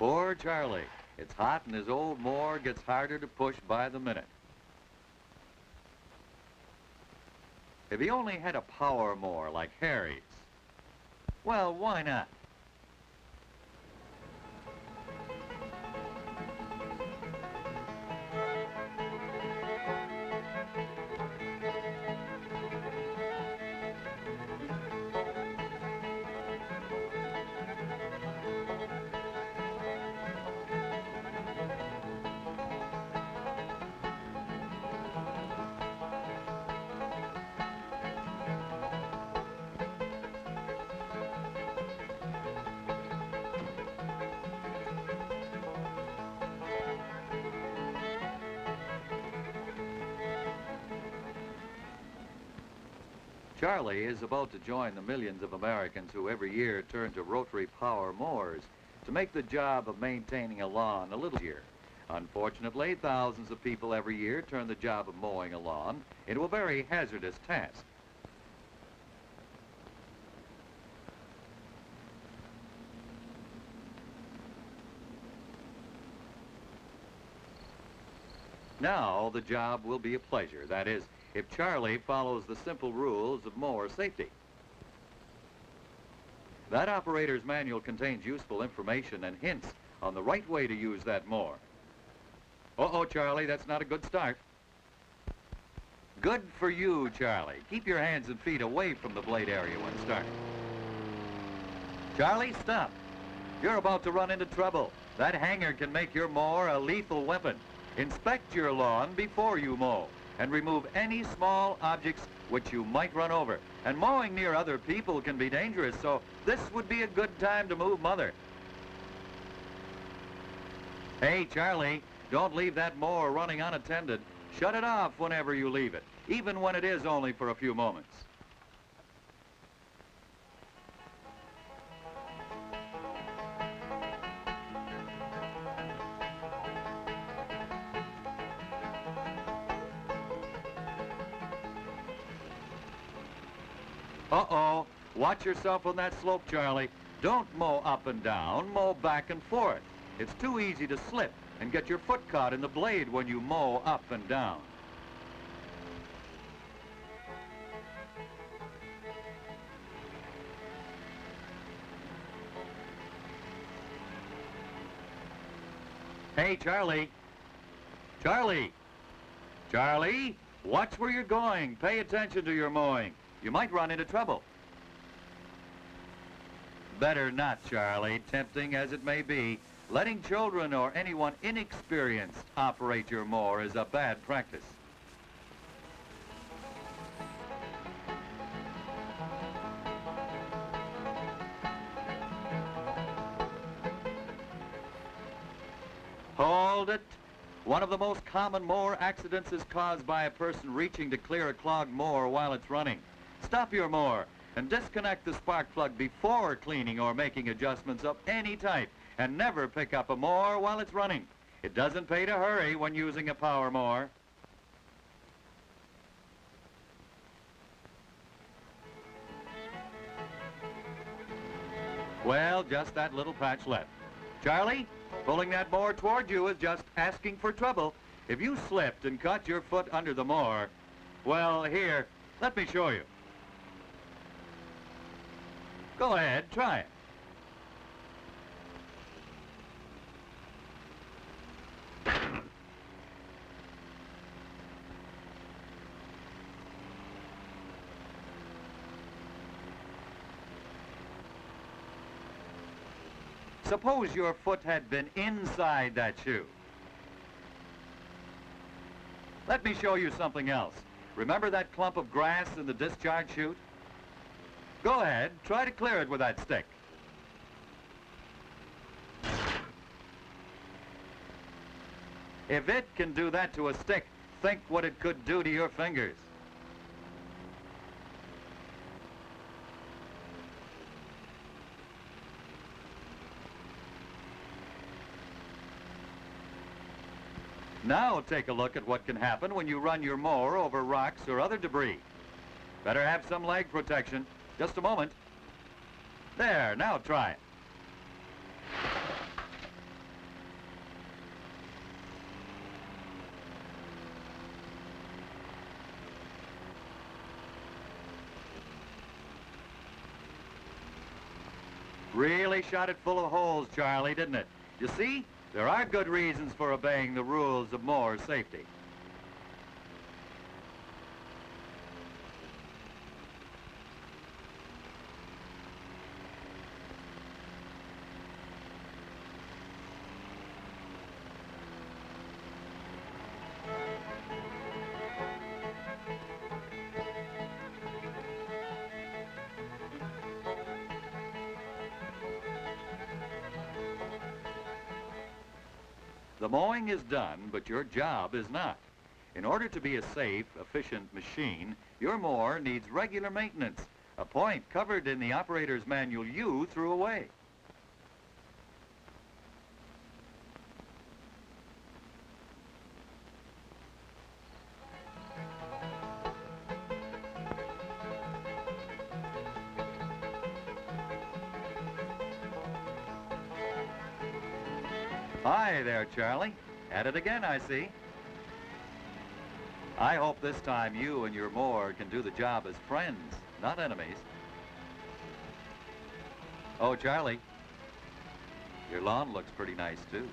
Poor Charlie. It's hot and his old mower gets harder to push by the minute. If he only had a power mower like Harry's, well, why not? Charlie is about to join the millions of Americans who every year turn to rotary power mowers to make the job of maintaining a lawn a little easier. Unfortunately, thousands of people every year turn the job of mowing a lawn into a very hazardous task. Now the job will be a pleasure. That is, if Charlie follows the simple rules of mower safety. That operator's manual contains useful information and hints on the right way to use that mower. Uh-oh, Charlie, that's not a good start. Good for you, Charlie. Keep your hands and feet away from the blade area when starting. Charlie, stop. You're about to run into trouble. That hanger can make your mower a lethal weapon. Inspect your lawn before you mow and remove any small objects which you might run over. And mowing near other people can be dangerous, so this would be a good time to move Mother. Hey, Charlie, don't leave that mower running unattended. Shut it off whenever you leave it, even when it is only for a few moments. Uh-oh, watch yourself on that slope, Charlie. Don't mow up and down, mow back and forth. It's too easy to slip and get your foot caught in the blade when you mow up and down. Hey, Charlie. Charlie. Charlie, watch where you're going. Pay attention to your mowing. You might run into trouble. Better not, Charlie, tempting as it may be. Letting children or anyone inexperienced operate your mower is a bad practice. Hold it. One of the most common mower accidents is caused by a person reaching to clear a clogged mower while it's running. Stop your mower and disconnect the spark plug before cleaning or making adjustments of any type, and never pick up a mower while it's running. It doesn't pay to hurry when using a power mower. Well, just that little patch left. Charlie, pulling that mower toward you is just asking for trouble. If you slipped and caught your foot under the mower, well, here, let me show you. Go ahead, try it. Suppose your foot had been inside that shoe. Let me show you something else. Remember that clump of grass in the discharge chute? Go ahead, try to clear it with that stick. If it can do that to a stick, think what it could do to your fingers. Now take a look at what can happen when you run your mower over rocks or other debris. Better have some leg protection. Just a moment. There, now try it. Really shot it full of holes, Charlie, didn't it? You see, there are good reasons for obeying the rules of mower safety. The mowing is done, but your job is not. In order to be a safe, efficient machine, your mower needs regular maintenance, a point covered in the operator's manual you threw away. Hi there, Charlie. At it again, I see. I hope this time you and your mower can do the job as friends, not enemies. Oh, Charlie, your lawn looks pretty nice, too.